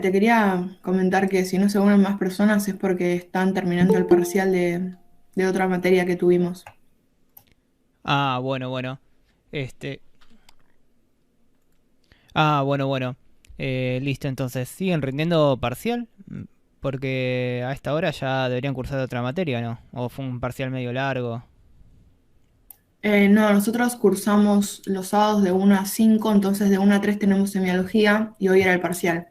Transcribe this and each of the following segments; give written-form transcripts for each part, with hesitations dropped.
te quería comentar que si no se unen más personas es porque están terminando el parcial de otra materia que tuvimos. Ah, bueno, bueno. Este. Bueno. Listo, entonces, ¿siguen rindiendo parcial? Porque a esta hora ya deberían cursar otra materia, ¿no? O fue un parcial medio largo. No, nosotros cursamos los sábados de 1 a 5, entonces de 1 a 3 tenemos semiología y hoy era el parcial.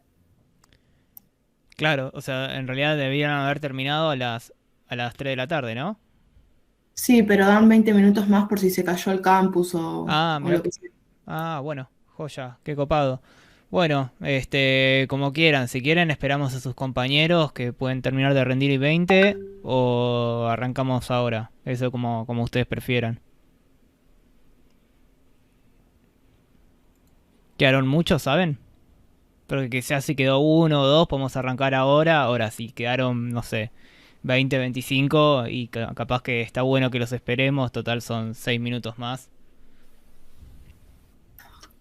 Claro, o sea, en realidad debían haber terminado a las 3 de la tarde, ¿no? Sí, pero dan 20 minutos más por si se cayó el campus Ah, o mira. lo que sea. Bueno, joya, qué copado. Bueno, como quieran, si quieren esperamos a sus compañeros que pueden terminar de rendir y 20 o arrancamos ahora, eso como ustedes prefieran. ¿Quedaron muchos, saben? Porque quizás si quedó uno o dos podemos arrancar ahora si quedaron, no sé, 20, 25 y capaz que está bueno que los esperemos, total son 6 minutos más.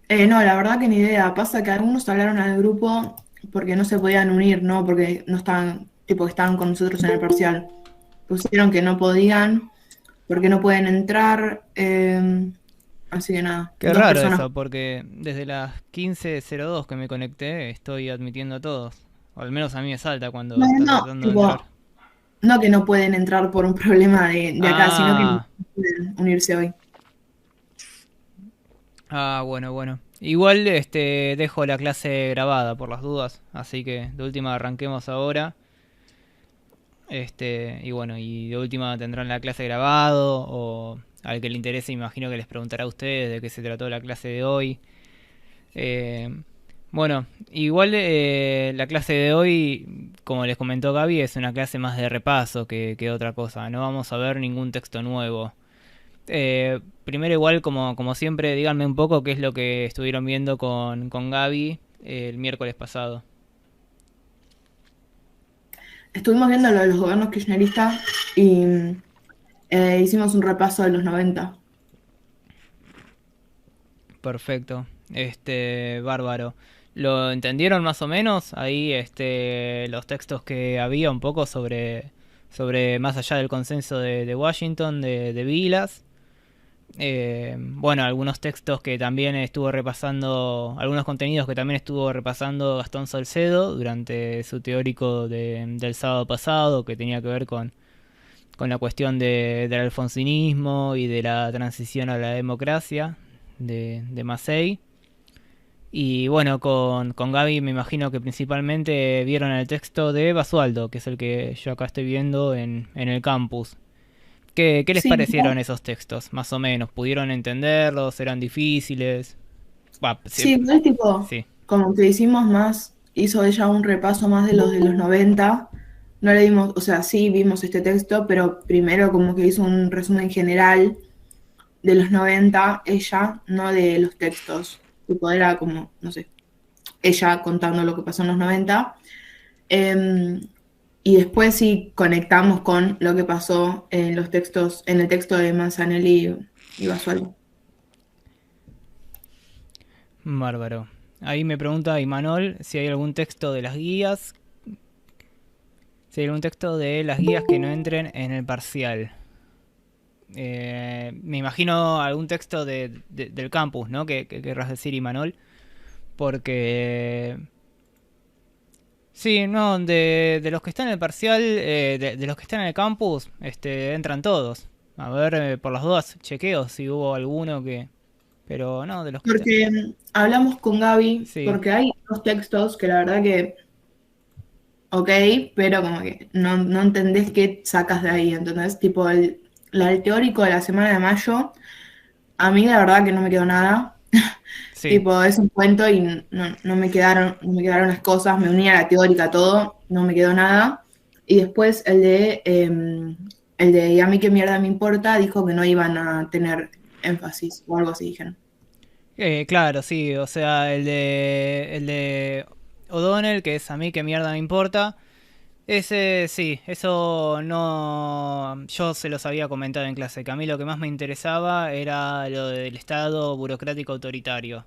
No, la verdad que ni idea. Pasa que algunos hablaron al grupo porque no se podían unir, ¿no? Porque no estaban, tipo, que estaban con nosotros en el parcial. Pusieron que no podían porque no pueden entrar. Así que nada, Qué dos raro personas. eso, porque desde las 15:02 que me conecté estoy admitiendo a todos. O al menos a mí me salta cuando No, está no, tratando de entrar. tipo, no que no pueden entrar por un problema de acá, sino que no Ah, pueden unirse hoy. bueno. Igual dejo la clase grabada por las dudas, así que de última arranquemos ahora. Y bueno, y de última tendrán la clase grabado o al que le interese imagino que les preguntará a ustedes de qué se trató la clase de hoy. Eh, bueno, igual la clase de hoy, como les comentó Gaby, es una clase más de repaso que otra cosa. No vamos a ver ningún texto nuevo. Primero igual, como siempre, díganme un poco qué es lo que estuvieron viendo con Gaby el miércoles pasado. Estuvimos viendo lo de los gobiernos kirchneristas y hicimos un repaso de los 90. Perfecto. Bárbaro. ¿Lo entendieron más o menos? Ahí, los textos que había un poco sobre más allá del consenso de Washington, de Vilas. Bueno, algunos textos que también estuvo repasando, algunos contenidos que también estuvo repasando Gastón Salcedo durante su teórico del sábado pasado, que tenía que ver con la cuestión del alfonsinismo y de la transición a la democracia de Macei. Y bueno, con Gaby me imagino que principalmente vieron el texto de Basualdo, que es el que yo acá estoy viendo en el campus. ¿Qué les Sí, parecieron esos textos? Más o menos, ¿pudieron entenderlos? ¿Eran difíciles? Sí, sí, igual tipo, sí, como que hicimos más, hizo ella un repaso más de los 90. No le dimos, o sea, sí vimos este texto, pero primero como que hizo un resumen general de los 90 ella, no de los textos. Tipo, era como, no sé, ella contando lo que pasó en los 90. Em, y después sí conectamos con lo que pasó en los textos, en el texto de Manzanelli y Basualdo. bárbaro. Ahí me pregunta Imanol si hay algún texto de las guías, si hay algún texto de las guías que no entren en el parcial. Me imagino algún texto del campus, ¿no? Que querrás decir, Imanol. Porque sí, no, de los que están en el parcial, de los que están en el campus, entran todos. A ver, por las dudas, chequeo si hubo alguno que... Pero no, de los que están... Porque hablamos con Gaby, Sí, porque hay dos textos que la verdad que, ok, pero como que no entendés qué sacas de ahí. Entonces, tipo, el teórico de la semana de mayo, a mí la verdad que no me quedó nada. sí. Tipo, es un cuento y no me quedaron las cosas, me uní a la teórica todo, no me quedó nada. Y después el de ¿y a mí qué mierda me importa? Dijo que no iban a tener énfasis o algo así, dijeron. Claro, sí, o sea, el de O'Donnell, que es a mí que mierda me importa. Ese sí, eso no. Yo se los había comentado en clase, que a mí lo que más me interesaba era lo del Estado burocrático autoritario.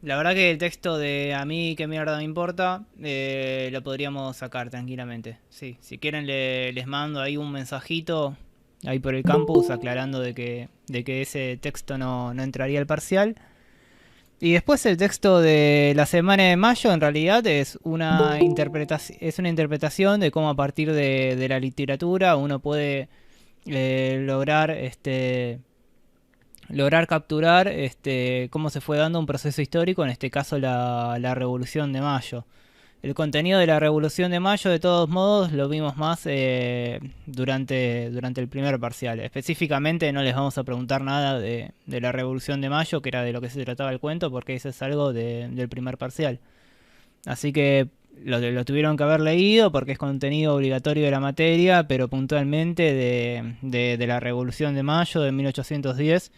La verdad que el texto de A mí qué mierda me importa, lo podríamos sacar tranquilamente. Sí, si quieren les mando ahí un mensajito ahí por el campus aclarando de que ese texto no entraría al parcial. Y después el texto de la semana de mayo en realidad es una interpretación de cómo a partir de la literatura uno puede lograr capturar cómo se fue dando un proceso histórico, en este caso la Revolución de Mayo. El contenido de la Revolución de Mayo, de todos modos, lo vimos más durante el primer parcial. Específicamente no les vamos a preguntar nada de la Revolución de Mayo, que era de lo que se trataba el cuento, porque eso es algo del primer parcial. Así que lo tuvieron que haber leído porque es contenido obligatorio de la materia, pero puntualmente de la Revolución de Mayo de 1810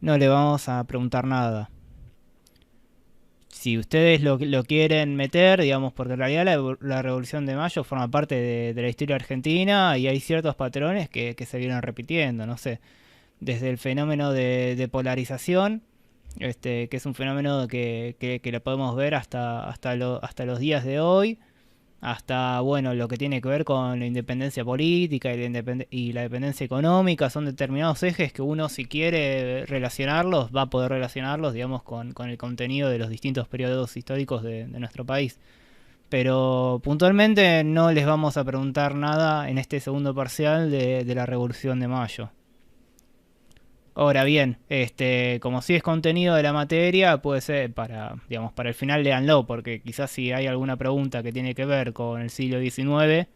no le vamos a preguntar nada. Si ustedes lo quieren meter, digamos, porque en realidad la Revolución de Mayo forma parte de la historia argentina y hay ciertos patrones que se vienen repitiendo, no sé, desde el fenómeno de polarización, que es un fenómeno que lo podemos ver hasta los días de hoy, hasta, bueno, lo que tiene que ver con la independencia política y la dependencia económica, son determinados ejes que uno, si quiere relacionarlos, va a poder relacionarlos, digamos, con el contenido de los distintos periodos históricos de nuestro país. Pero puntualmente no les vamos a preguntar nada en este segundo parcial de la Revolución de Mayo. Ahora bien, como si es contenido de la materia, puede ser digamos, para el final léanlo, porque quizás si hay alguna pregunta que tiene que ver con el siglo XIX,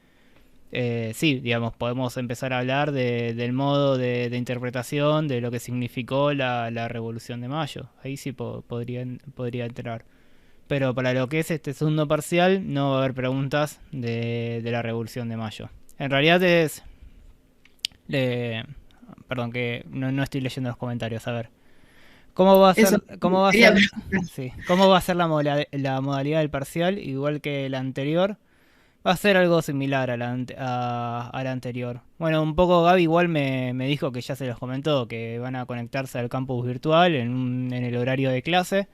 sí, digamos, podemos empezar a hablar del modo de interpretación de lo que significó la Revolución de Mayo. Ahí sí podría entrar. Pero para lo que es este segundo parcial, no va a haber preguntas de la Revolución de Mayo. En realidad es... le- Perdón, que no estoy leyendo los comentarios. A ver. ¿Cómo va a Eso ser, cómo va a quería ser, preguntar. sí, cómo va a ser la modalidad del parcial? Igual que la anterior. Va a ser algo similar a la anterior. Bueno, un poco Gaby igual me dijo que ya se los comentó, que van a conectarse al campus virtual en el horario de clase.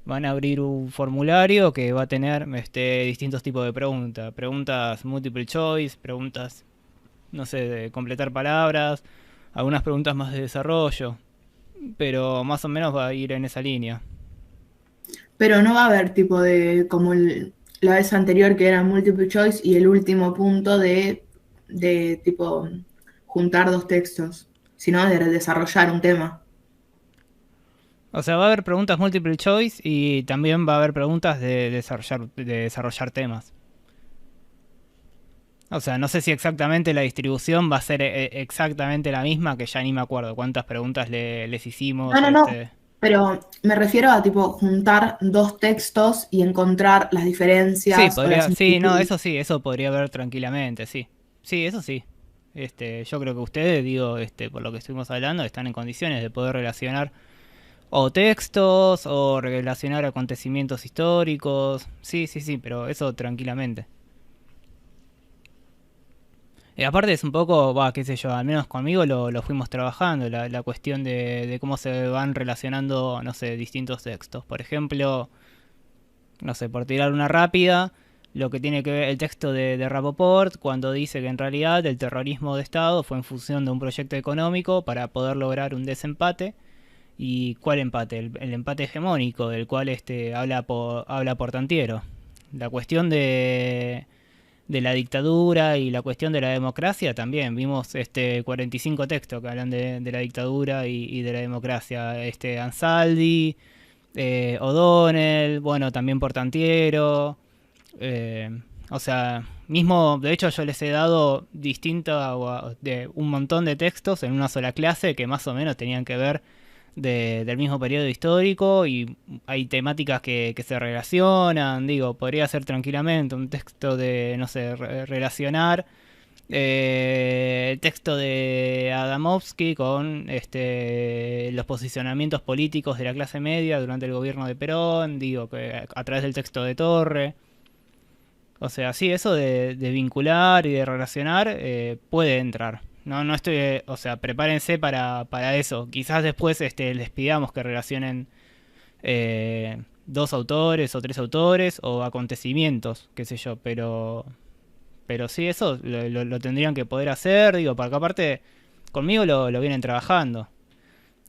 Van a abrir un formulario que va a tener distintos tipos de preguntas. Preguntas multiple choice, preguntas, no sé, de completar palabras, algunas preguntas más de desarrollo, pero más o menos va a ir en esa línea. Pero no va a haber tipo de como la vez anterior que era multiple choice y el último punto de tipo juntar dos textos, sino de desarrollar un tema. O sea, va a haber preguntas multiple choice y también va a haber preguntas de desarrollar temas. O sea, no sé si exactamente la distribución va a ser exactamente la misma, que ya ni me acuerdo cuántas preguntas les No, hicimos. no, no. Pero me refiero a tipo juntar dos textos y encontrar las Sí, diferencias o las sí, no, similitudes. eso sí, eso podría haber tranquilamente, sí. Sí, eso sí. Yo creo que ustedes, digo, por lo que estuvimos hablando, están en condiciones de poder relacionar o textos o relacionar acontecimientos históricos. Sí, sí, sí, pero eso tranquilamente. Aparte es un poco, va, qué sé yo, al menos conmigo lo fuimos trabajando, la cuestión de cómo se van relacionando, no sé, distintos textos. Por ejemplo, no sé, por tirar una rápida, lo que tiene que ver el texto de Rapoport, cuando dice que en realidad el terrorismo de Estado fue en función de un proyecto económico para poder lograr un desempate. ¿Y cuál empate? El empate hegemónico, del cual habla Portantiero. La cuestión de la dictadura y la cuestión de la democracia también. Vimos 45 textos que hablan de la dictadura y de la democracia. Ansaldi, O'Donnell, bueno, también Portantiero. O sea, mismo, de hecho yo les he dado de un montón de textos en una sola clase que más o menos tenían que ver del mismo periodo histórico y hay temáticas que se relacionan, digo, podría ser tranquilamente un texto de, no sé, relacionar el texto de Adamovsky con los posicionamientos políticos de la clase media durante el gobierno de Perón, digo, que a través del texto de Torre. O sea, sí, eso de vincular y de relacionar puede entrar. No estoy, o sea, prepárense para eso. Quizás después les pidamos que relacionen dos autores o tres autores o acontecimientos, qué sé yo, pero sí, eso lo tendrían que poder hacer, digo, porque aparte conmigo lo vienen trabajando.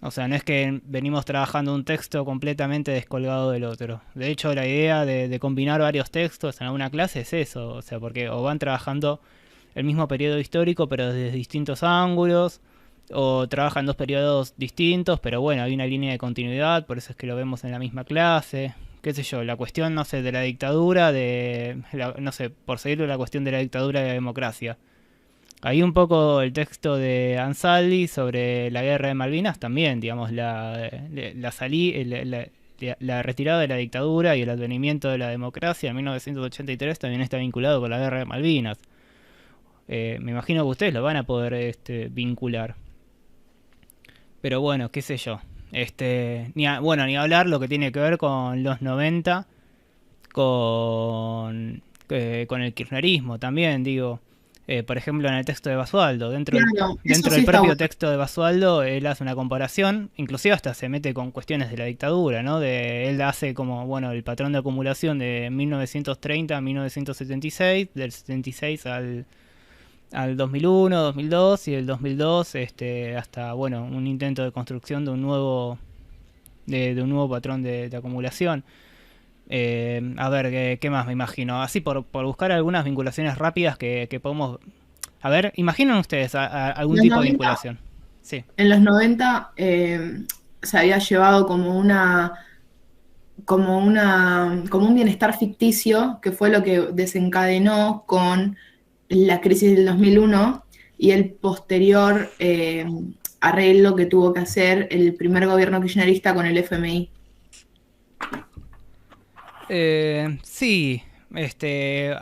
O sea, no es que venimos trabajando un texto completamente descolgado del otro. De hecho, la idea de combinar varios textos en alguna clase es eso. O sea, porque o van trabajando el mismo periodo histórico pero desde distintos ángulos, o trabajan dos periodos distintos, pero bueno, hay una línea de continuidad, por eso es que lo vemos en la misma clase. Qué sé yo, la cuestión, no sé, de la dictadura, no sé, por seguirlo, la cuestión de la dictadura y la democracia. Hay un poco el texto de Ansaldi sobre la guerra de Malvinas también, digamos, la retirada de la dictadura y el advenimiento de la democracia en 1983 también está vinculado con la guerra de Malvinas. Me imagino que ustedes lo van a poder vincular. Pero bueno, qué sé yo. Ni hablar lo que tiene que ver con los 90, con el kirchnerismo también, digo. Por ejemplo, en el texto de Basualdo, Claro, eso dentro sí del está propio bueno. texto de Basualdo, él hace una comparación, inclusive hasta se mete con cuestiones de la dictadura, ¿no? Él hace como, bueno, el patrón de acumulación de 1930 a 1976, del 76 al 2001, 2002 y del 2002 hasta, bueno, un intento de construcción de un nuevo patrón de acumulación. A ver, ¿qué más me imagino? Así por buscar algunas vinculaciones rápidas que podemos... A ver, imaginen ustedes algún Los tipo de 90, vinculación. Sí. en los 90 se había llevado como un bienestar ficticio, que fue lo que desencadenó con la crisis del 2001 y el posterior arreglo que tuvo que hacer el primer gobierno kirchnerista con el FMI. Sí,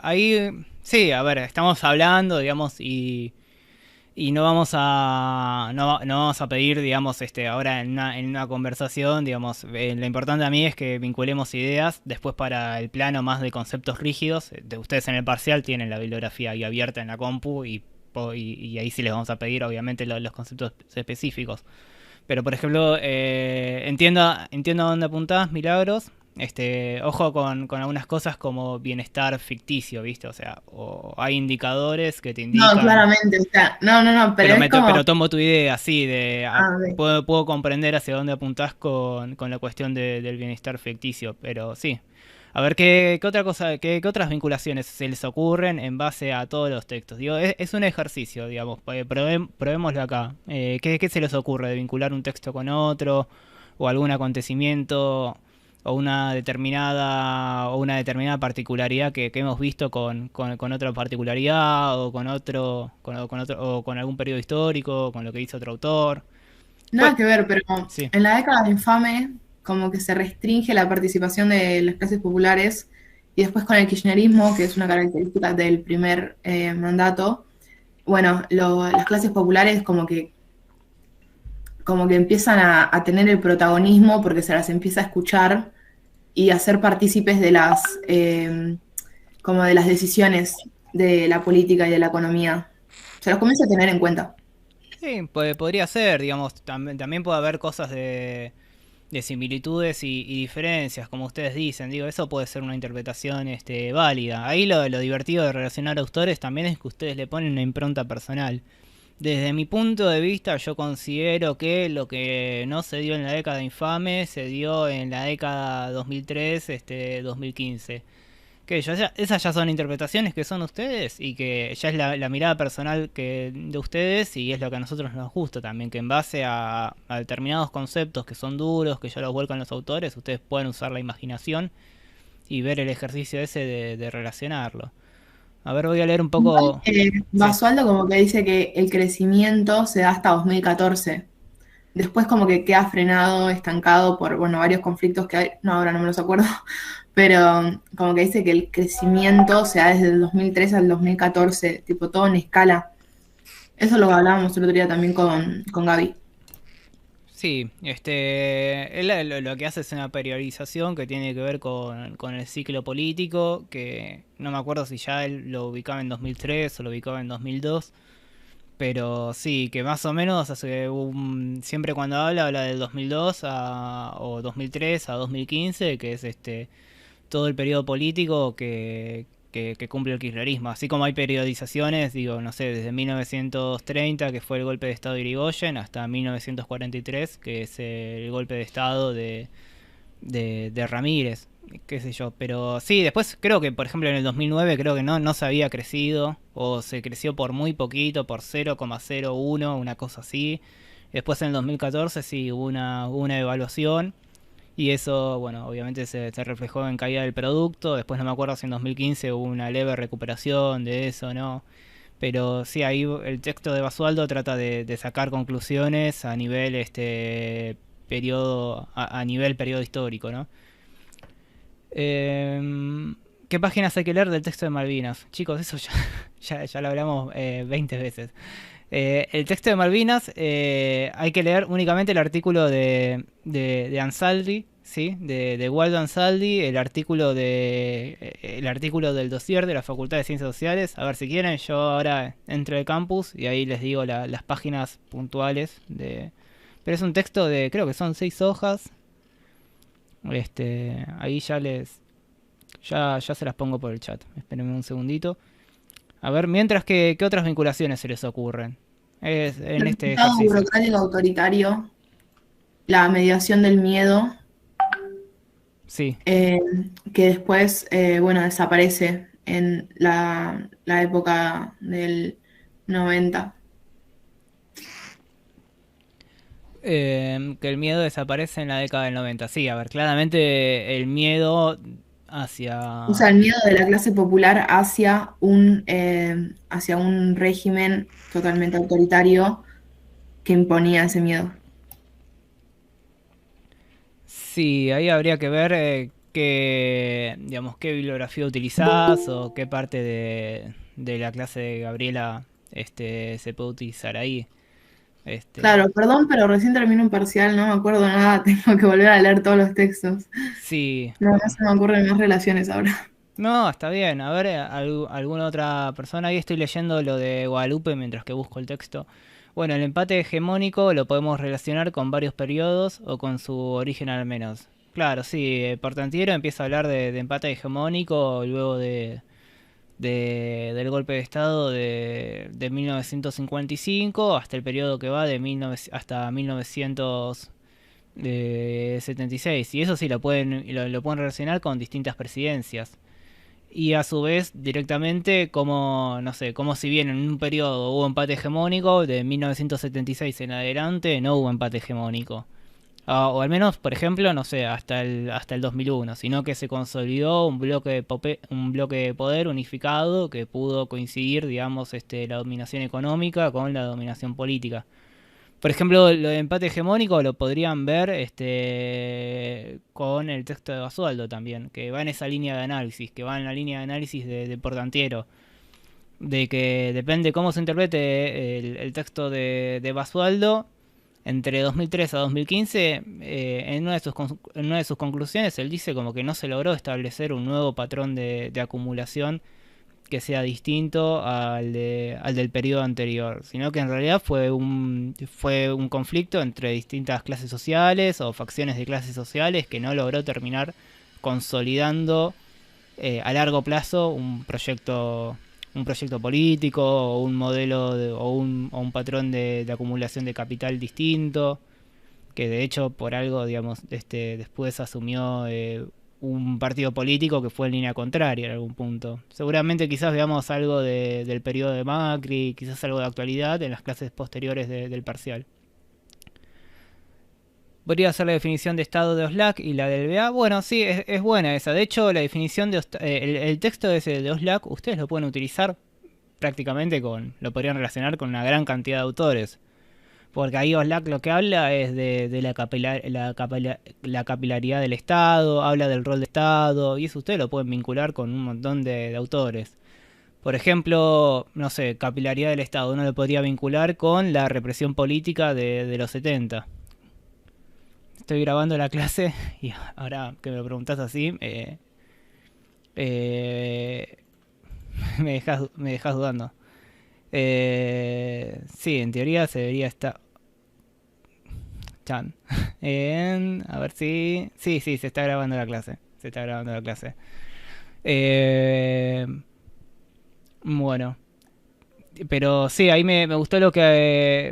ahí, sí, a ver, estamos hablando, digamos, y no vamos a pedir, digamos, ahora en una conversación, digamos, lo importante a mí es que vinculemos ideas, después para el plano más de conceptos rígidos, de ustedes en el parcial tienen la bibliografía ahí abierta en la compu y ahí sí les vamos a pedir, obviamente, los conceptos específicos. Pero, por ejemplo, entiendo a dónde apuntás, Milagros. Ojo con algunas cosas como bienestar ficticio, ¿viste? O sea, o hay indicadores que te No, indican. claramente, o sea, no, pero es como, Pero tomo tu idea, sí, a puedo comprender hacia dónde apuntás con la cuestión del bienestar ficticio, pero sí. A ver, ¿qué otra cosa, qué otras vinculaciones se les ocurren en base a todos los textos? Digo, es un ejercicio, digamos, probémoslo acá. ¿Qué se les ocurre de vincular un texto con otro? ¿O algún acontecimiento? O una determinada particularidad que hemos visto con otra particularidad o o con algún periodo histórico, o con lo que dice otro autor. Pues, nada que ver, pero sí. en la década de Infame como que se restringe la participación de las clases populares y después con el kirchnerismo, que es una característica del primer mandato, bueno, las clases populares como que empiezan a tener el protagonismo porque se las empieza a escuchar y a ser partícipes de como de las decisiones de la política y de la economía. Se los comienza a tener en cuenta. Sí, podría ser, digamos, también puede haber cosas de similitudes y diferencias, como ustedes dicen, digo, eso puede ser una interpretación válida. Ahí lo divertido de relacionar autores también es que ustedes le ponen una impronta personal. Desde mi punto de vista, yo considero que lo que no se dio en la década infame se dio en la década 2003, 2015. Que esas ya son interpretaciones que son ustedes y que ya es la mirada personal de ustedes y es lo que a nosotros nos gusta también, que en base a determinados conceptos que son duros, que ya los vuelcan los autores, ustedes pueden usar la imaginación y ver el ejercicio ese de relacionarlo. A ver, voy a leer un Igual, poco... Sí. Basualdo como que dice que el crecimiento se da hasta 2014. Después como que queda frenado, estancado por, bueno, varios conflictos que hay, no, ahora no me los acuerdo, pero como que dice que el crecimiento se da desde el 2003 al 2014, tipo todo en escala. Eso es lo que hablábamos el otro día también con Gaby. Sí, él lo que hace es una periodización que tiene que ver con el ciclo político, que no me acuerdo si ya él lo ubicaba en 2003 o lo ubicaba en 2002, Pero sí, que más o menos siempre cuando habla del 2002 o 2003 a 2015, que es todo el periodo político que cumple el kirchnerismo. Así como hay periodizaciones, digo, no sé, desde 1930, que fue el golpe de Estado de Irigoyen, hasta 1943, que es el golpe de Estado de Ramírez, qué sé yo. Pero sí, después creo que, por ejemplo, en el 2009 creo que no se había crecido, o se creció por muy poquito, por 0,01, una cosa así. Después en el 2014 sí hubo una evaluación. Y eso, bueno, obviamente se reflejó en caída del producto. Después no me acuerdo si en 2015 hubo una leve recuperación de eso, ¿no? Pero sí, ahí el texto de Basualdo trata de sacar conclusiones a nivel a nivel periodo histórico, ¿no? ¿Qué páginas hay que leer del texto de Malvinas? Chicos, eso ya lo hablamos 20 veces. El texto de Malvinas hay que leer únicamente el artículo de Ansaldi, ¿sí? De Waldo Ansaldi, el artículo del dossier de la Facultad de Ciencias Sociales. A ver, si quieren, yo ahora entro al campus y ahí les digo las páginas puntuales pero es un texto de, creo que son 6 hojas. Ahí ya se las pongo por el chat. Espérenme un segundito. A ver, mientras que, ¿qué otras vinculaciones se les ocurren? En El este Estado ejercicio. burocrático autoritario, la mediación del miedo, Sí. eh, que después, bueno, desaparece en la época del 90. Que el miedo desaparece en la década del 90. Sí, a ver, claramente el miedo O sea, hacia... el miedo de la clase popular hacia un régimen totalmente autoritario que imponía ese miedo. Sí, ahí habría que ver digamos, qué bibliografía utilizás o qué parte de la clase de Gabriela se puede utilizar ahí. Este, Claro, perdón, pero recién terminé un parcial, no me acuerdo nada, tengo que volver a leer todos los textos. sí, No se me ocurren más relaciones ahora. no, está bien. A ver, alguna otra persona. Ahí estoy leyendo lo de Guadalupe mientras que busco el texto. Bueno, el empate hegemónico lo podemos relacionar con varios periodos o con su origen al menos. Claro, sí, Portantiero empieza a hablar de empate hegemónico luego del golpe de Estado de 1955 hasta el periodo que va hasta 1976. Y eso sí lo pueden relacionar con distintas presidencias. Y a su vez directamente como, no sé, como si bien en un periodo hubo empate hegemónico, de 1976 en adelante no hubo empate hegemónico. O al menos, por ejemplo, no sé, hasta el 2001, sino que se consolidó un bloque de poder unificado que pudo coincidir, digamos, la dominación económica con la dominación política. Por ejemplo, lo de empate hegemónico lo podrían ver con el texto de Basualdo también, que va en esa línea de análisis, que va en la línea de análisis de Portantiero, de que depende cómo se interprete el texto de Basualdo, entre 2003 a 2015, en una de sus conclusiones, él dice como que no se logró establecer un nuevo patrón de acumulación que sea distinto al del periodo anterior, sino que en realidad fue un conflicto entre distintas clases sociales o facciones de clases sociales que no logró terminar consolidando a largo plazo un proyecto político o un modelo o un patrón de acumulación de capital distinto, que de hecho por algo, digamos, después asumió un partido político que fue en línea contraria en algún punto. Seguramente quizás veamos algo del periodo de Macri, quizás algo de actualidad en las clases posteriores del parcial. Podría hacer la definición de estado de Oslac y la del BA. Bueno, sí, es buena esa. De hecho, la definición el texto ese de Oslac, ustedes lo pueden utilizar prácticamente lo podrían relacionar con una gran cantidad de autores. Porque ahí Oslac lo que habla es de la capilaridad del Estado, habla del rol de Estado, y eso ustedes lo pueden vincular con un montón de autores. Por ejemplo, no sé, capilaridad del Estado, uno lo podría vincular con la represión política de los 70. Estoy grabando la clase y ahora que me lo preguntas así, eh, me dejas dudando. Sí, en teoría se debería estar... Chan. A ver si... Sí, sí, se está grabando la clase. Se está grabando la clase. Eh, bueno, pero sí, ahí me gustó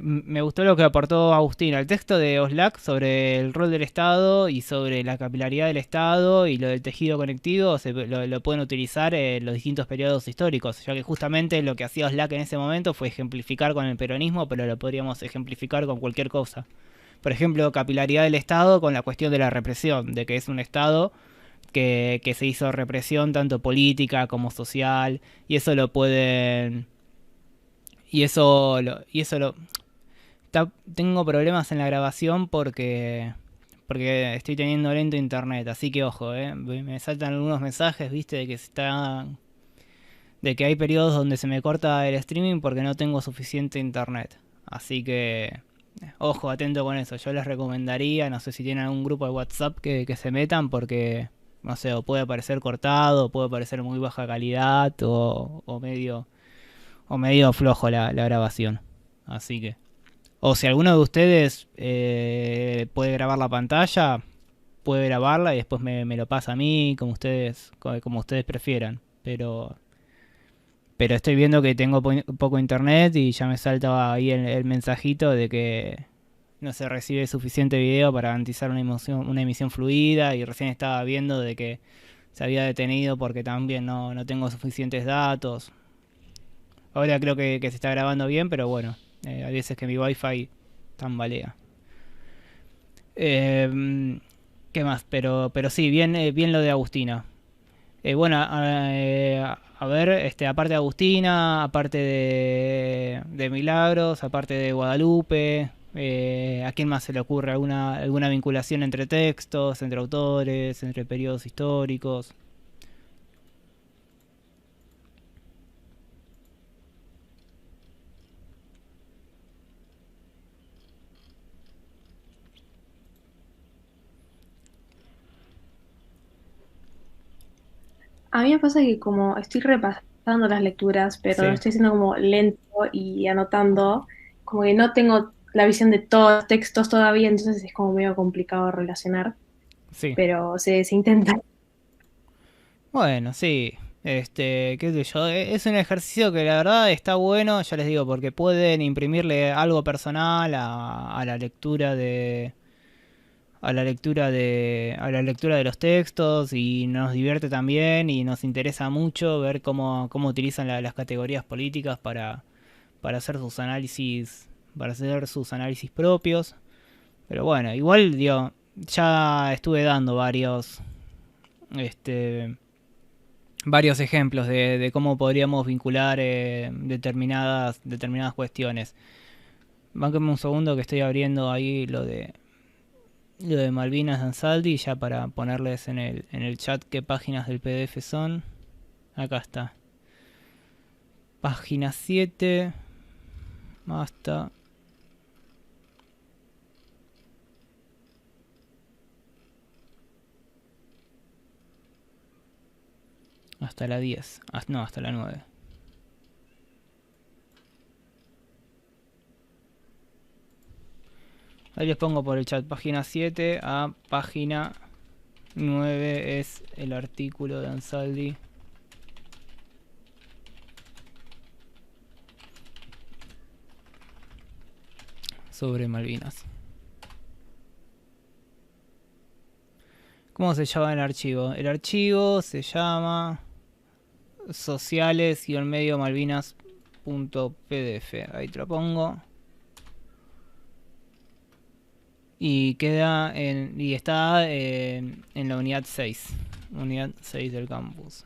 me gustó lo que aportó Agustina, el texto de Oslac sobre el rol del Estado y sobre la capilaridad del Estado y lo del tejido conectivo lo pueden utilizar en los distintos periodos históricos, ya que justamente lo que hacía Oslac en ese momento fue ejemplificar con el peronismo, pero lo podríamos ejemplificar con cualquier cosa. Por ejemplo, capilaridad del Estado con la cuestión de la represión, de que es un Estado que se hizo represión tanto política como social, y eso lo pueden... Y eso lo, tengo problemas en la grabación porque estoy teniendo lento internet, así que ojo, me saltan algunos mensajes, viste, de que hay periodos donde se me corta el streaming porque no tengo suficiente internet. Así que ojo, atento con eso. Yo les recomendaría, no sé si tienen algún grupo de WhatsApp que se metan porque no sé, o puede aparecer cortado, o puede aparecer muy baja calidad o medio flojo la grabación. Así que o si alguno de ustedes puede grabar la pantalla, puede grabarla y después me lo pasa a mí, como ustedes prefieran. Pero estoy viendo que tengo poco internet y ya me salta ahí el mensajito de que no se recibe suficiente video para garantizar una emisión fluida y recién estaba viendo de que se había detenido porque también no tengo suficientes datos. Ahora creo que se está grabando bien, pero bueno, hay veces que mi wifi tambalea. Eh, ¿Qué más? Pero sí, bien, bien lo de Agustina. Bueno, a ver, aparte de Agustina, aparte de Milagros, aparte de Guadalupe, ¿a quién más se le ocurre alguna vinculación entre textos, entre autores, entre periodos históricos? A mí me pasa que como estoy repasando las lecturas, pero lo Sí, estoy haciendo como lento y anotando, como que no tengo la visión de todos los textos todavía, entonces es como medio complicado relacionar, sí. pero se intenta. Bueno, sí. Qué sé yo, es un ejercicio que la verdad está bueno, ya les digo, porque pueden imprimirle algo personal a la lectura a la lectura de los textos y nos divierte también y nos interesa mucho ver cómo utilizan las categorías políticas para hacer para hacer sus análisis propios. Pero bueno, igual digo, ya estuve dando este, varios ejemplos de cómo podríamos vincular determinadas cuestiones. Bánquenme un segundo que estoy abriendo ahí lo de Malvinas Ansaldi, ya para ponerles en el chat qué páginas del PDF son. Acá está. Página 7. Hasta. Hasta la 10. No, hasta la 9. Ahí les pongo por el chat. Página 7 a página 9 es el artículo de Ansaldi sobre Malvinas. ¿Cómo se llama el archivo? El archivo se llama sociales-medio malvinas.pdf. Ahí te lo pongo. Y está en la unidad 6. Unidad 6 del campus.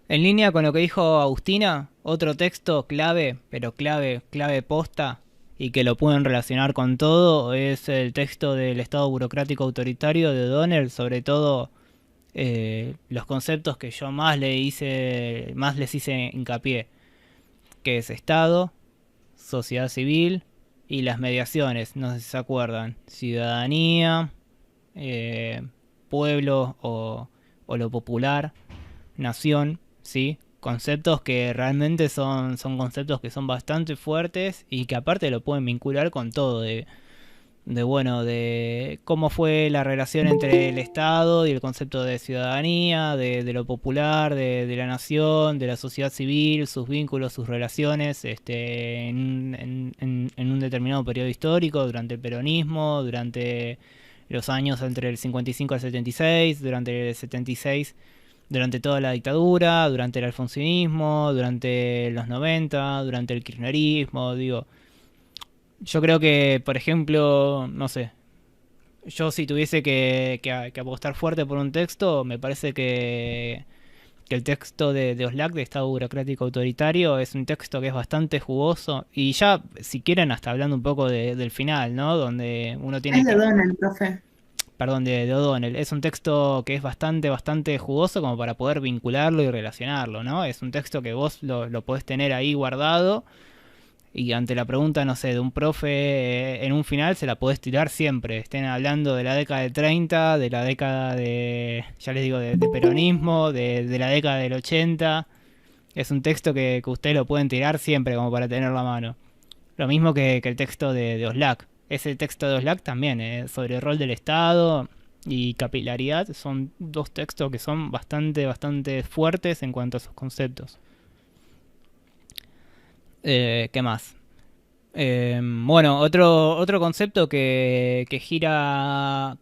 En línea con lo que dijo Agustina, otro texto clave, pero clave posta, y que lo pueden relacionar con todo, es el texto del Estado burocrático autoritario de O'Donnell, sobre todo los conceptos que yo más les hice hincapié, que es Estado, sociedad civil y las mediaciones, no sé si se acuerdan, ciudadanía, eh, pueblo o lo popular, nación, ¿sí? Conceptos que realmente son conceptos que son bastante fuertes y que aparte lo pueden vincular con todo, de cómo fue la relación entre el Estado y el concepto de ciudadanía, de lo popular, de la nación, de la sociedad civil, sus vínculos, sus relaciones, en un determinado periodo histórico, durante el peronismo, durante los años entre el 55 al 76, durante el 76, durante toda la dictadura, durante el alfonsinismo, durante los 90, durante el kirchnerismo, digo. Yo creo que, por ejemplo, no sé, yo si tuviese que apostar fuerte por un texto, me parece que el texto de Oslac, de Estado Burocrático Autoritario, es un texto que es bastante jugoso. Y ya, si quieren, hasta hablando un poco del final, ¿no? Donde uno tiene Es de que... Donald, profe. Perdón, de O'Donnell. Es un texto que es bastante, bastante jugoso como para poder vincularlo y relacionarlo, ¿no? Es un texto que vos lo podés tener ahí guardado y ante la pregunta, no sé, de un profe en un final se la podés tirar siempre. Estén hablando de la década de 30, de la década de, ya les digo, de peronismo, de la década del 80. Es un texto que ustedes lo pueden tirar siempre como para tenerlo a mano. Lo mismo que el texto de Oslac. Ese texto de Oslac también, sobre el rol del Estado y capilaridad, son dos textos que son bastante, bastante fuertes en cuanto a sus conceptos. ¿Qué más? Bueno, otro concepto que gira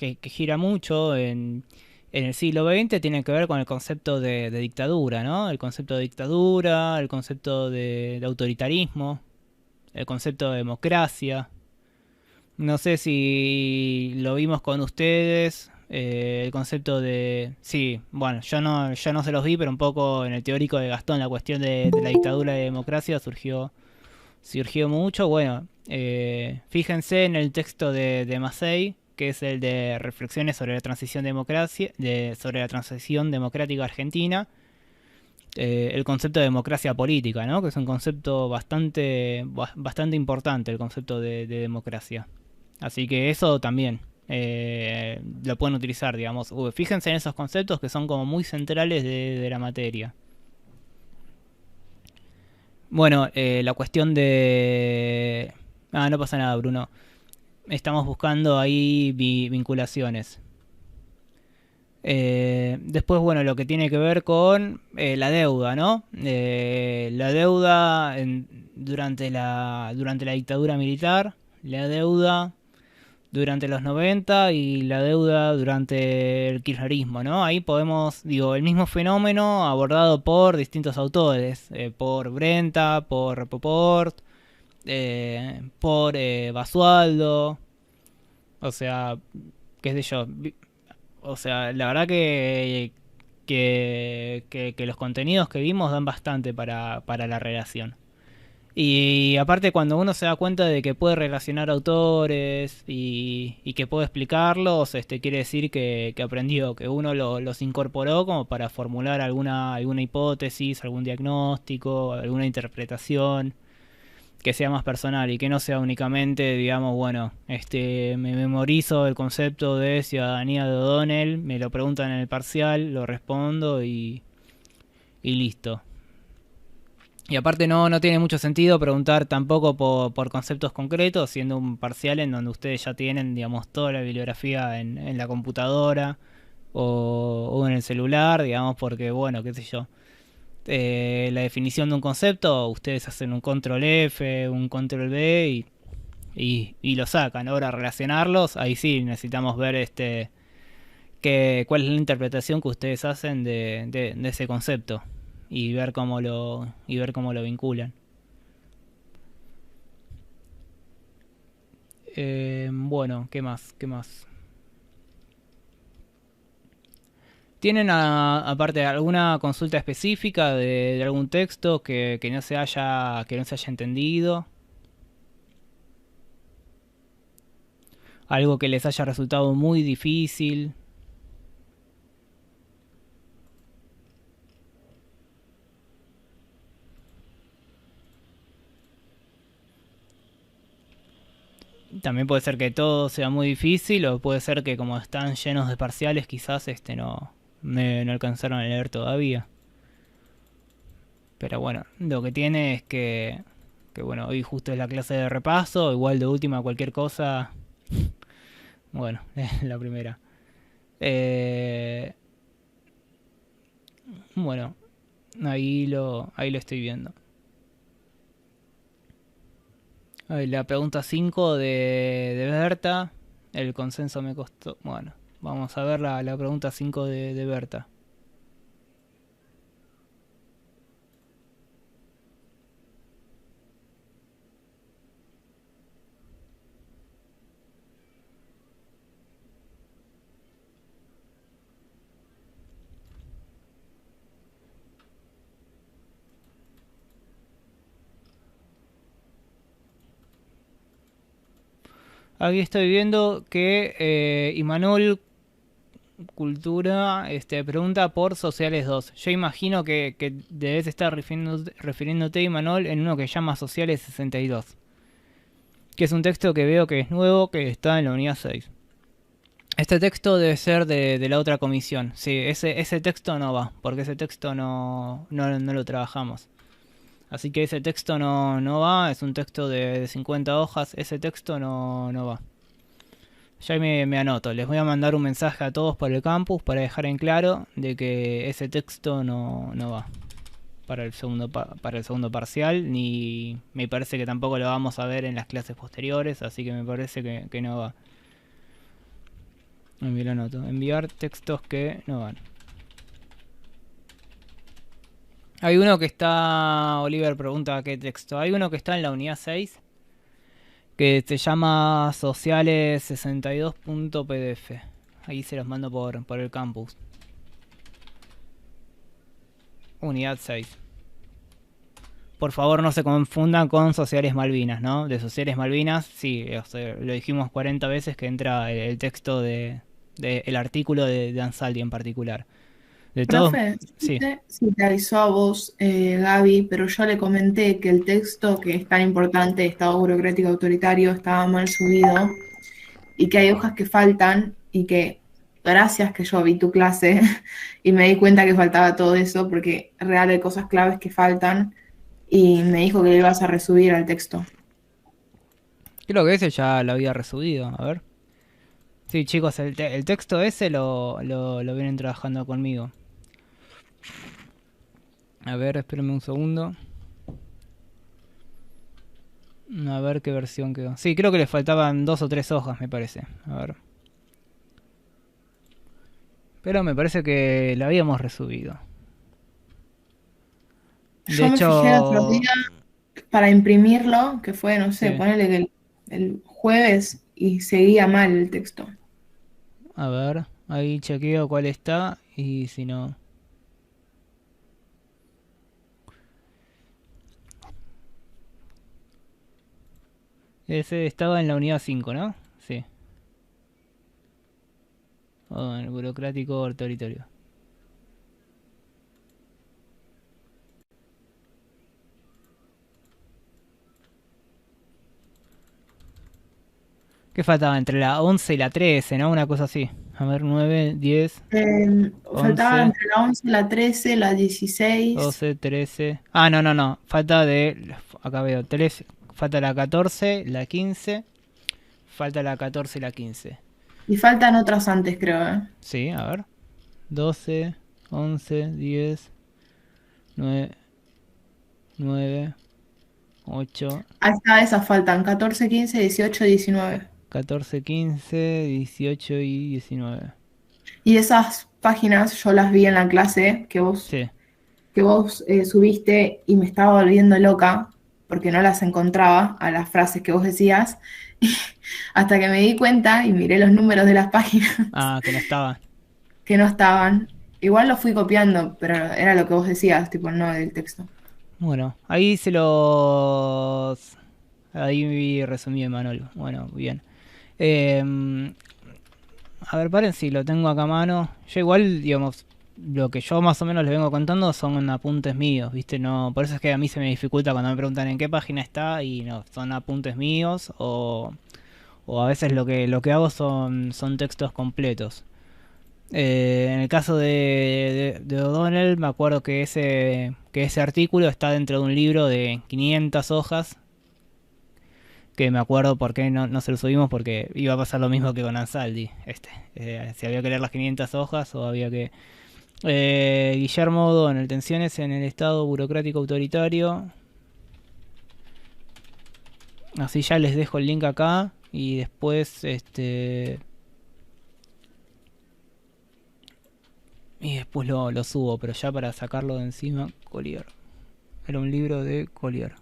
mucho en el siglo XX tiene que ver con el concepto de dictadura, ¿no? El concepto de dictadura, el concepto de autoritarismo, el concepto de democracia. No sé si lo vimos con ustedes, el concepto de... Sí, bueno, yo no se los vi, pero un poco en el teórico de Gastón la cuestión de la dictadura y la democracia surgió mucho. Bueno, fíjense en el texto de Massey, que es el de Reflexiones sobre la transición sobre la transición democrática argentina. El concepto de democracia política, ¿no? Que es un concepto bastante importante, el concepto de democracia. Así que eso también lo pueden utilizar, digamos. Fíjense en esos conceptos que son como muy centrales de la materia. Bueno, la cuestión de... Ah, no pasa nada, Bruno. Estamos buscando ahí vinculaciones. Después, bueno, lo que tiene que ver con la deuda, ¿no? La deuda durante la dictadura militar, la deuda durante los 90 y la deuda durante el kirchnerismo, ¿no? Ahí podemos, digo, el mismo fenómeno abordado por distintos autores, por Brenta, por Poport, por Basualdo, o sea, qué sé yo, o sea, la verdad que los contenidos que vimos dan bastante para la relación. Y aparte cuando uno se da cuenta de que puede relacionar autores y que puede explicarlos, quiere decir que aprendió, que uno los incorporó como para formular alguna hipótesis, algún diagnóstico, alguna interpretación que sea más personal y que no sea únicamente, digamos, bueno, me memorizo el concepto de ciudadanía de O'Donnell, me lo preguntan en el parcial, lo respondo y listo. Y aparte no tiene mucho sentido preguntar tampoco por conceptos concretos, siendo un parcial en donde ustedes ya tienen, digamos, toda la bibliografía en la computadora o en el celular, digamos, porque, bueno, qué sé yo. La definición de un concepto, ustedes hacen un control F, un control B y lo sacan. Ahora relacionarlos, ahí sí necesitamos ver cuál es la interpretación que ustedes hacen de ese concepto y ver cómo lo vinculan. Bueno, ¿qué más? ¿Tienen aparte alguna consulta específica de algún texto que no se haya entendido? Algo que les haya resultado muy difícil. También puede ser que todo sea muy difícil o puede ser que como están llenos de parciales quizás no alcanzaron a leer todavía. Pero bueno, lo que tiene es que bueno, hoy justo es la clase de repaso, igual de última cualquier cosa. Bueno, la primera. Eh, bueno, ahí lo estoy viendo. Ahí, la pregunta 5 de Berta. El consenso me costó. Bueno, vamos a ver la pregunta 5 de Berta. Aquí estoy viendo que Imanol Cultura pregunta por Sociales 2. Yo imagino que debes estar refiriéndote, Imanol, en uno que llama Sociales 62. Que es un texto que veo que es nuevo, que está en la unidad 6. Este texto debe ser de la otra comisión. Sí, ese texto no va, porque ese texto no lo trabajamos. Así que ese texto no va, es un texto de 50 hojas, ese texto no va. Ya me anoto, les voy a mandar un mensaje a todos por el campus para dejar en claro de que ese texto no va para el segundo parcial, ni me parece que tampoco lo vamos a ver en las clases posteriores, así que me parece que no va. Me lo anoto, enviar textos que no van. Hay uno que está, Oliver pregunta qué texto, hay uno que está en la unidad 6 que se llama sociales62.pdf. Ahí se los mando por el campus. Unidad 6. Por favor no se confundan con Sociales Malvinas, ¿no? De Sociales Malvinas, sí, o sea, lo dijimos 40 veces que entra el texto el artículo de Ansaldi en particular. De todos, Profe, sí. no sé si te avisó a vos, Gaby, pero yo le comenté que el texto que es tan importante, Estado burocrático autoritario, estaba mal subido y que hay hojas que faltan y que gracias que yo vi tu clase y me di cuenta que faltaba todo eso porque real hay cosas claves que faltan y me dijo que le ibas a resubir al texto. Creo que ese ya lo había resubido, a ver. Sí, chicos, el texto ese lo vienen trabajando conmigo. A ver, espérenme un segundo. A ver qué versión quedó. Sí, creo que le faltaban 2 o 3 hojas, me parece. A ver. Pero me parece que la habíamos resubido. Yo me fijé el otro día para imprimirlo, que fue, no sé, sí. ponele que el jueves y seguía mal el texto. A ver, ahí chequeo cuál está y si no... Ese estaba en la unidad 5, ¿no? Sí. Oh, el burocrático autoritario. ¿Qué faltaba? Entre la 11 y la 13, ¿no? Una cosa así. A ver, 9, 10, Faltaba 11, entre la 11, la 13, la 16. 12, 13... Ah, no. Falta de... Acá veo 13. Falta la 14, la 15. Falta la 14 y la 15. Y faltan otras antes, creo, ¿eh? Sí, a ver. 12, 11, 10, 9, 8, Ahí está, esas faltan. 14, 15, 18, 19. 14, 15, 18 y 19. Y esas páginas yo las vi en la clase Sí. que vos subiste y me estaba volviendo loca porque no las encontraba a las frases que vos decías. Hasta que me di cuenta y miré los números de las páginas Ah, que no estaba. que no estaban. Igual los fui copiando, pero era lo que vos decías, tipo, no del texto. Bueno, ahí se los... Ahí vi resumido Manuel. Bueno, bien. A ver, paren si lo tengo acá a mano. Yo igual, digamos, lo que yo más o menos les vengo contando son apuntes míos, ¿viste? No, por eso es que a mí se me dificulta cuando me preguntan en qué página está y no, son apuntes míos o a veces lo que hago son textos completos. En el caso de O'Donnell, me acuerdo que ese artículo está dentro de un libro de 500 hojas, que me acuerdo por qué no se lo subimos, porque iba a pasar lo mismo que con Ansaldi. Si había que leer las 500 hojas o había que... Guillermo O'Donnell, tensiones en el Estado burocrático autoritario. Así ya les dejo el link acá y después y después lo subo, pero ya para sacarlo de encima. Collier. Era un libro de Collier.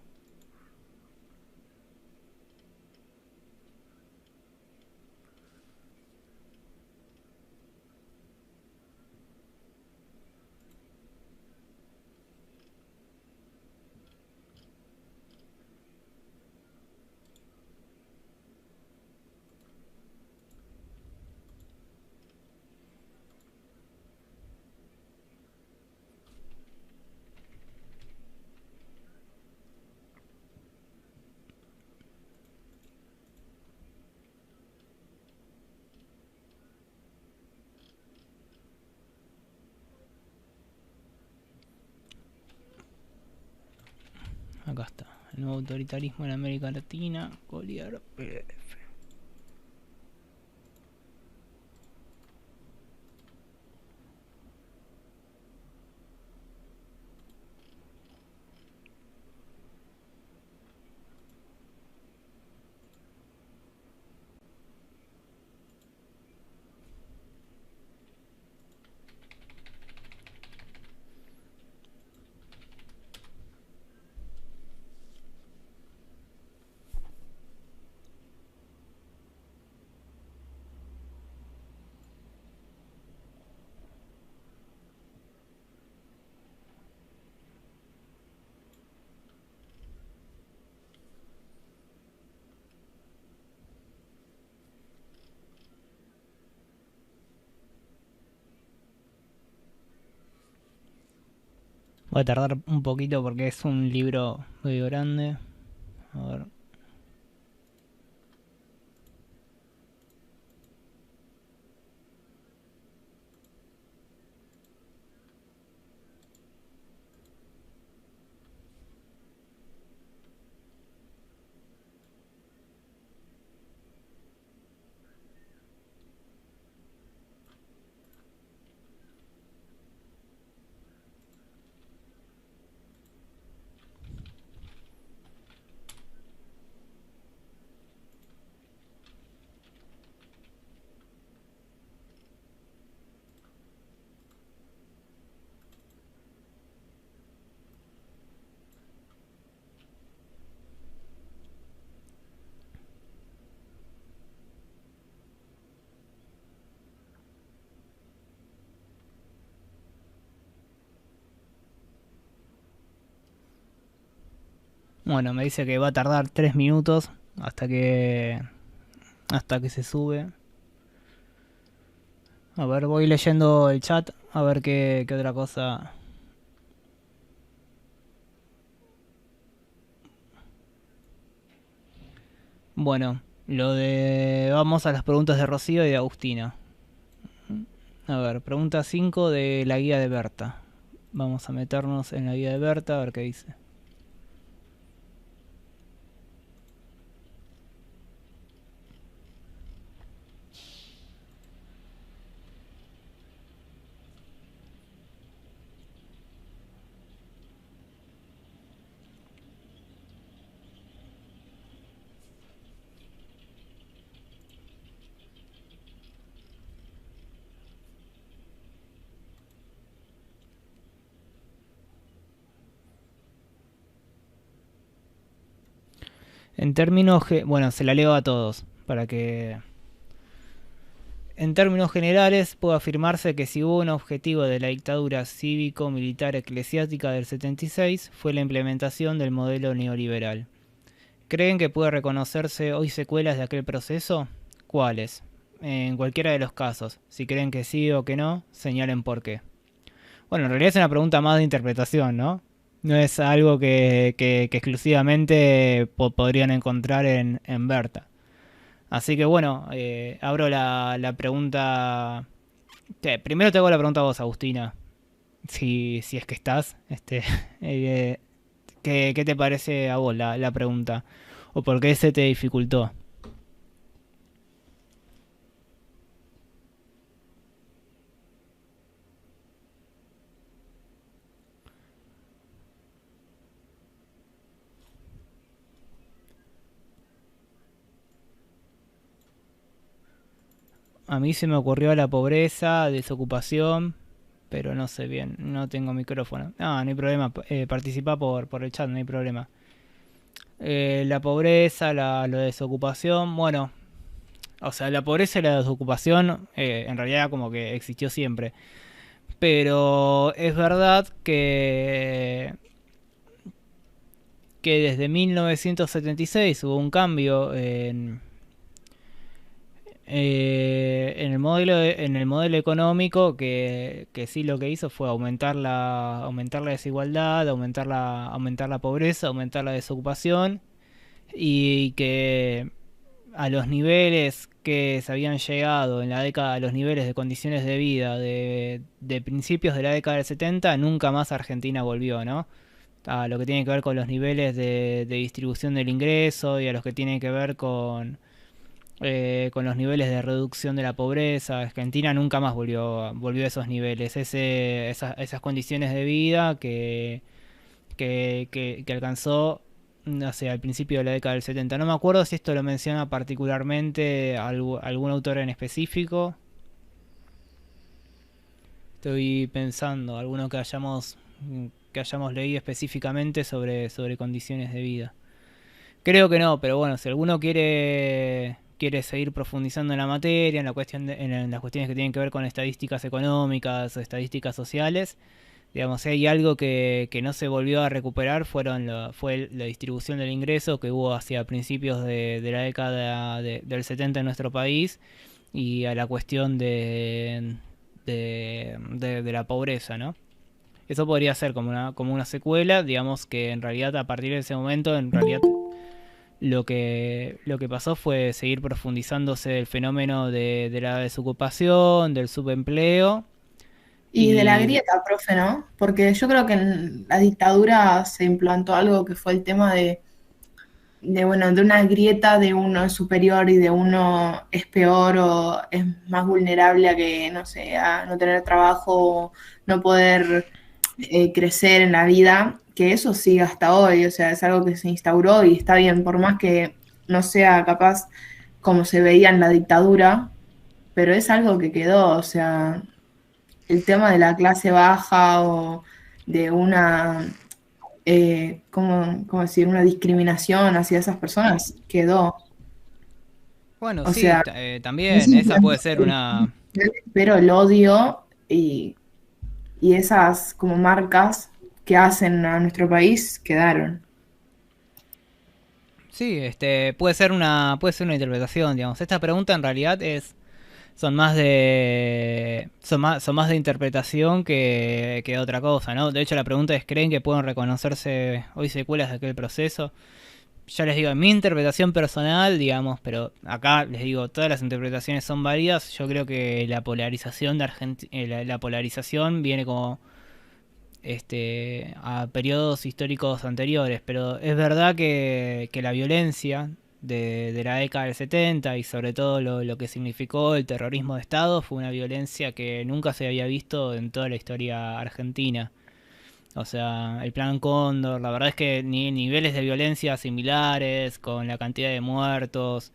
Acá está. El nuevo autoritarismo en América Latina. Collier PDF. Voy a tardar un poquito porque es un libro muy grande. A ver. Bueno, me dice que va a tardar 3 minutos hasta que se sube. A ver, voy leyendo el chat a ver qué otra cosa. Bueno, vamos a las preguntas de Rocío y de Agustina. A ver, pregunta 5 de la guía de Berta. Vamos a meternos en la guía de Berta a ver qué dice. En términos... Bueno, se la leo a todos para que... En términos generales, puede afirmarse que si hubo un objetivo de la dictadura cívico-militar eclesiástica del 76 fue la implementación del modelo neoliberal. ¿Creen que puede reconocerse hoy secuelas de aquel proceso? ¿Cuáles? En cualquiera de los casos. Si creen que sí o que no, señalen por qué. Bueno, en realidad es una pregunta más de interpretación, ¿no? No es algo que exclusivamente podrían encontrar en Berta. Así que bueno, abro la pregunta Primero te hago la pregunta a vos, Agustina, si es que estás, eh, ¿qué te parece a vos la pregunta? ¿O por qué se te dificultó? A mí se me ocurrió la pobreza, desocupación, pero no sé bien, no tengo micrófono. No hay problema, participa por el chat, no hay problema. La pobreza, la desocupación, bueno, o sea, la pobreza y la desocupación en realidad como que existió siempre. Pero es verdad que desde 1976 hubo un cambio en el modelo económico que sí lo que hizo fue aumentar la desigualdad, aumentar la pobreza, aumentar la desocupación y que a los niveles que se habían llegado en la década, a los niveles de condiciones de vida de principios de la década del 70, nunca más Argentina volvió, ¿no? A lo que tiene que ver con los niveles de distribución del ingreso y a los que tiene que ver con los niveles de reducción de la pobreza. Argentina nunca más volvió a esos niveles, esas condiciones de vida que alcanzó al principio de la década del 70. No me acuerdo si esto lo menciona particularmente algún autor en específico. Estoy pensando, alguno que hayamos leído específicamente sobre condiciones de vida. Creo que no, pero bueno, si alguno quiere seguir profundizando en la materia, en las cuestiones que tienen que ver con estadísticas económicas o estadísticas sociales, digamos, si hay algo que no se volvió a recuperar fue la distribución del ingreso que hubo hacia principios de la década del 70 en nuestro país y a la cuestión de la pobreza, ¿no? Eso podría ser como una secuela, digamos que en realidad a partir de ese momento, en realidad lo que pasó fue seguir profundizándose el fenómeno de la desocupación, del subempleo Y de la y grieta, profe, ¿no? Porque yo creo que en la dictadura se implantó algo que fue el tema bueno, de una grieta de uno es superior y de uno es peor o es más vulnerable a que, no sé, a no tener trabajo, no poder crecer en la vida, que eso sigue hasta hoy, o sea, es algo que se instauró y está bien, por más que no sea capaz como se veía en la dictadura, pero es algo que quedó, o sea, el tema de la clase baja o de una, ¿cómo decir?, una discriminación hacia esas personas quedó. bueno, O sí, sea, no también sé si esa puede ser una. pero el odio y esas como marcas que hacen a nuestro país quedaron. Sí, puede ser una interpretación, digamos. Esta pregunta en realidad son más de interpretación que de otra cosa, ¿no? De hecho, la pregunta es, ¿creen que pueden reconocerse hoy secuelas de aquel proceso? Ya les digo, en mi interpretación personal, digamos, pero acá les digo, todas las interpretaciones son válidas. Yo creo que la polarización la polarización viene como a periodos históricos anteriores, pero es verdad que la violencia de la década del 70 y sobre todo lo que significó el terrorismo de Estado fue una violencia que nunca se había visto en toda la historia argentina. O sea, el plan Cóndor, la verdad es que niveles de violencia similares, con la cantidad de muertos,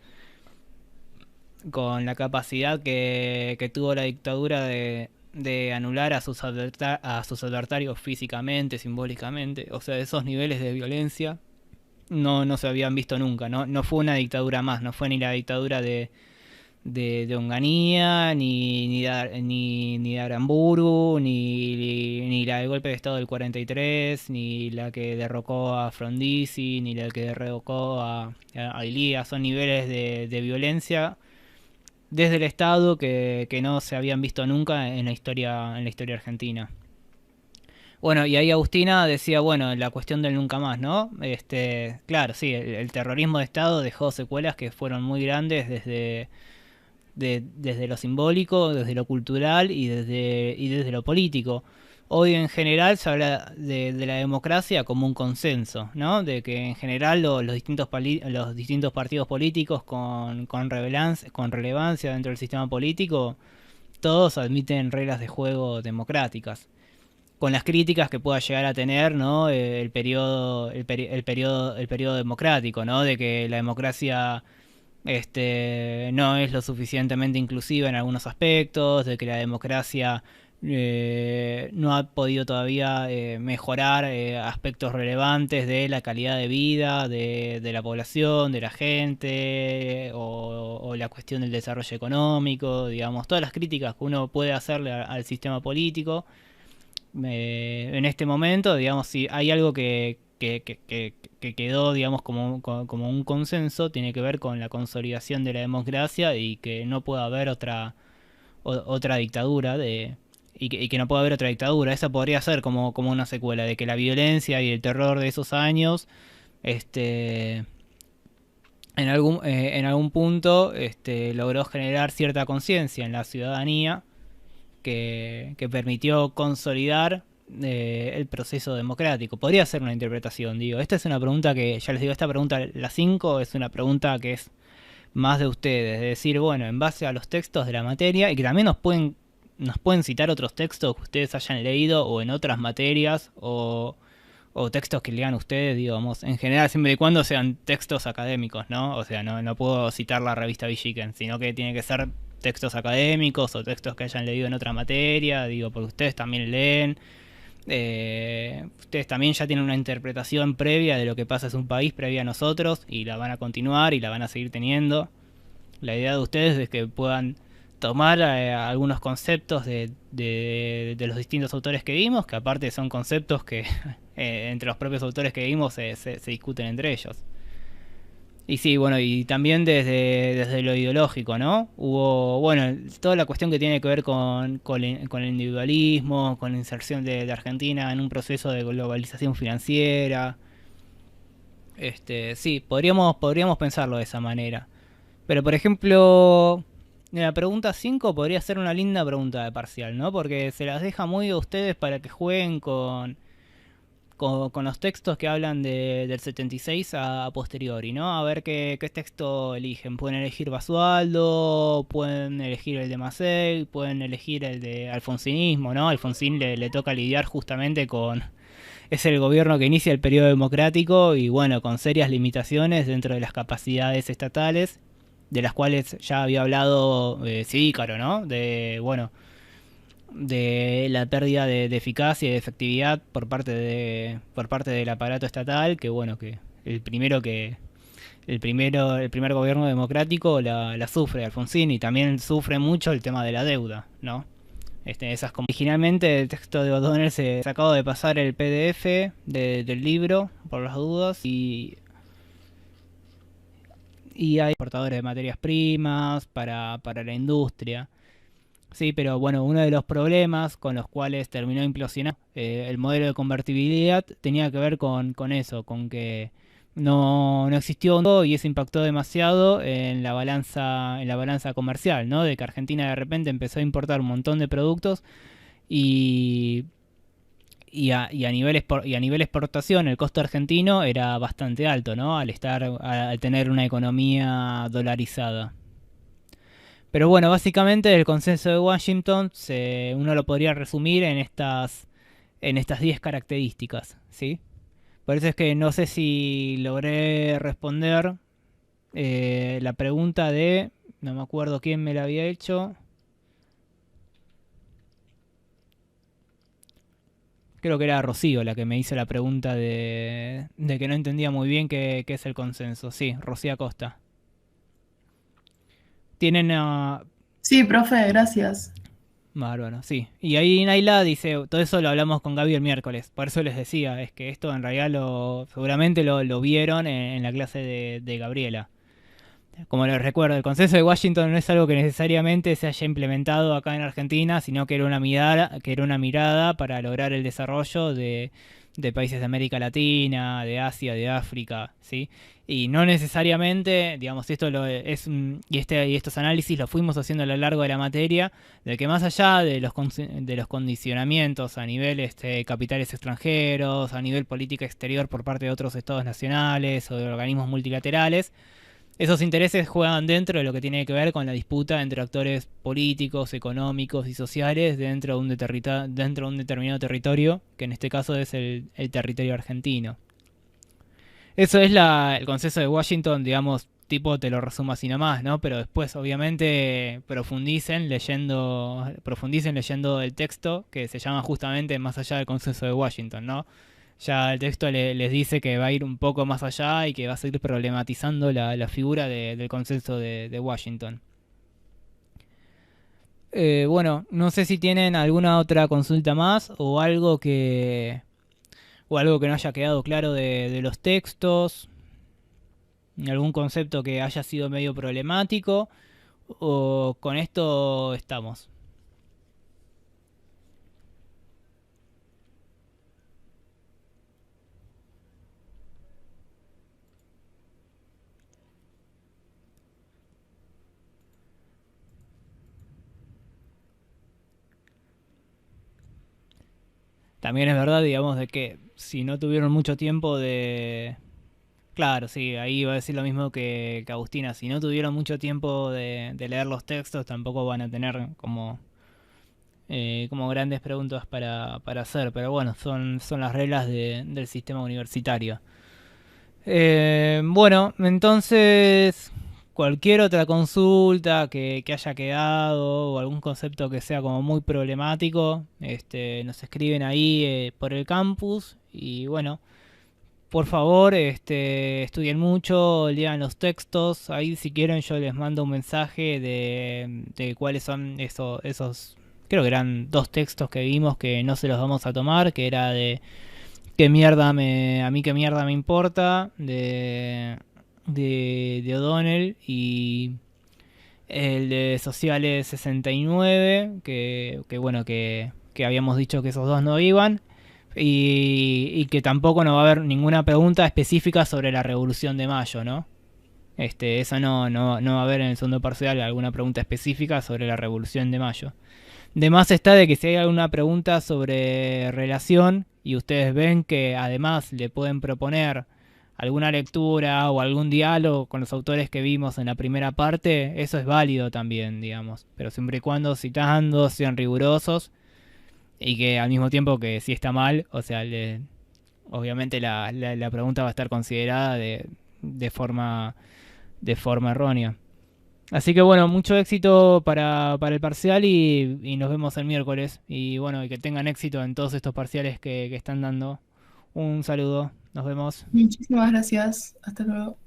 con la capacidad que tuvo la dictadura de anular a sus adversarios físicamente, simbólicamente. O sea, esos niveles de violencia no se habían visto nunca. No fue una dictadura más, no fue ni la dictadura de Onganía, ni de Aramburu, ni la del golpe de Estado del 43, ni la que derrocó a Frondizi, ni la que derrocó a Ilía. Son niveles de violencia desde el Estado que no se habían visto nunca en la historia argentina. Bueno, y ahí Agustina decía, bueno, la cuestión del nunca más, ¿no? Claro, sí, el terrorismo de Estado dejó secuelas que fueron muy grandes desde lo simbólico, desde lo cultural y desde lo político. Hoy en general se habla de la democracia como un consenso, ¿no? De que en general los distintos partidos políticos con relevancia dentro del sistema político, todos admiten reglas de juego democráticas, con las críticas que pueda llegar a tener, ¿no? El periodo democrático, ¿no? De que la democracia no es lo suficientemente inclusiva en algunos aspectos, de que la democracia no ha podido todavía mejorar aspectos relevantes de la calidad de vida de la población, de la gente, o la cuestión del desarrollo económico, digamos, todas las críticas que uno puede hacerle al sistema político. En este momento, digamos, si hay algo que quedó, digamos, como un consenso, tiene que ver con la consolidación de la democracia y que no pueda haber otra dictadura y que no pueda haber otra dictadura. Esa podría ser como una secuela de que la violencia y el terror de esos años, en algún punto, logró generar cierta conciencia en la ciudadanía que permitió consolidar el proceso democrático. Podría ser una interpretación, digo. Esta es una pregunta que, ya les digo, esta pregunta, la 5, es una pregunta que es más de ustedes, de decir, bueno, en base a los textos de la materia, y que también nos pueden citar otros textos que ustedes hayan leído o en otras materias o textos que lean ustedes, digamos, en general, siempre y cuando sean textos académicos, ¿no? O sea, no puedo citar la revista Villiquen, sino que tiene que ser textos académicos o textos que hayan leído en otra materia, digo, porque ustedes también leen, ustedes también ya tienen una interpretación previa de lo que pasa en un país previa a nosotros y la van a continuar y la van a seguir teniendo. La idea de ustedes es que puedan tomar algunos conceptos de los distintos autores que vimos, que aparte son conceptos que entre los propios autores que vimos se discuten entre ellos. Y sí, bueno, y también desde lo ideológico, ¿no? Hubo, bueno, toda la cuestión que tiene que ver con el individualismo, con la inserción de Argentina en un proceso de globalización financiera. Sí, podríamos pensarlo de esa manera. Pero, por ejemplo, la pregunta 5 podría ser una linda pregunta de parcial, ¿no? Porque se las deja muy a ustedes para que jueguen con los textos que hablan del 76 a posteriori, ¿no? A ver qué texto eligen. Pueden elegir Basualdo, pueden elegir el de Macei, pueden elegir el de alfonsinismo, ¿no? Alfonsín le toca lidiar justamente con... Es el gobierno que inicia el periodo democrático y, bueno, con serias limitaciones dentro de las capacidades estatales, de las cuales ya había hablado Cícaro, ¿no? De la pérdida de eficacia y de efectividad por parte del aparato estatal, que bueno, que el primer gobierno democrático la sufre Alfonsín, y también sufre mucho el tema de la deuda, ¿no? Originalmente el texto de O'Donnell se acabó de pasar el PDF del libro por las dudas, y hay importadores de materias primas para la industria. Sí, pero bueno, uno de los problemas con los cuales terminó implosionando el modelo de convertibilidad tenía que ver con eso, con que no existió y eso impactó demasiado en la balanza comercial, ¿no? De que Argentina de repente empezó a importar un montón de productos y a nivel exportación el costo argentino era bastante alto, ¿no? Al tener una economía dolarizada. Pero bueno, básicamente el consenso de Washington uno lo podría resumir en estas 10 características, ¿sí? Por eso es que no sé si logré responder la pregunta no me acuerdo quién me la había hecho. Creo que era Rocío la que me hizo la pregunta de que no entendía muy bien qué es el consenso. Sí, Rocío Acosta. Tienen Sí, profe, gracias. Bárbaro, sí. Y ahí Naila dice, todo eso lo hablamos con Gaby el miércoles. Por eso les decía, es que esto en realidad seguramente lo vieron en la clase de Gabriela. como les recuerdo, el consenso de Washington no es algo que necesariamente se haya implementado acá en Argentina, sino que era una mirada para lograr el desarrollo de países de América Latina, de Asia, de África, ¿sí? Y no necesariamente, digamos, y estos análisis los fuimos haciendo a lo largo de la materia, de que más allá de de los condicionamientos a nivel capitales extranjeros, a nivel política exterior por parte de otros estados nacionales o de organismos multilaterales, esos intereses juegan dentro de lo que tiene que ver con la disputa entre actores políticos, económicos y sociales dentro de un determinado territorio, que en este caso es el territorio argentino. Eso es el consenso de Washington, digamos, tipo te lo resumo así nomás, ¿no? Pero después, obviamente, profundicen leyendo el texto que se llama justamente Más allá del consenso de Washington, ¿no? Ya el texto les dice que va a ir un poco más allá y que va a seguir problematizando la figura del consenso de Washington. Bueno, no sé si tienen alguna otra consulta más o algo que no haya quedado claro de los textos, algún concepto que haya sido medio problemático, o con esto estamos. También es verdad, digamos, de que si no tuvieron mucho tiempo de... Claro, sí, ahí va a decir lo mismo que Agustina. Si no tuvieron mucho tiempo de leer los textos, tampoco van a tener como grandes preguntas para hacer. Pero bueno, son las reglas del sistema universitario. Bueno, entonces cualquier otra consulta que haya quedado o algún concepto que sea como muy problemático, nos escriben ahí por el campus y bueno, por favor, estudien mucho, lean los textos. Ahí si quieren yo les mando un mensaje de cuáles son esos, creo que eran dos textos que vimos que no se los vamos a tomar, que era de a mí qué mierda me importa, de O'Donnell, y el de Sociales 69, que bueno, que habíamos dicho que esos dos no iban. Y que tampoco no va a haber ninguna pregunta específica sobre la Revolución de Mayo, ¿no? Eso no va a haber en el segundo parcial alguna pregunta específica sobre la Revolución de Mayo. De más está de que si hay alguna pregunta sobre relación y ustedes ven que además le pueden proponer alguna lectura o algún diálogo con los autores que vimos en la primera parte, eso es válido también, digamos. Pero siempre y cuando citando, sean rigurosos y que al mismo tiempo que si está mal, o sea, obviamente la pregunta va a estar considerada de forma, de forma errónea. Así que bueno, mucho éxito para el parcial y nos vemos el miércoles. Y bueno, y que tengan éxito en todos estos parciales que están dando. Un saludo, nos vemos. Muchísimas gracias. Hasta luego.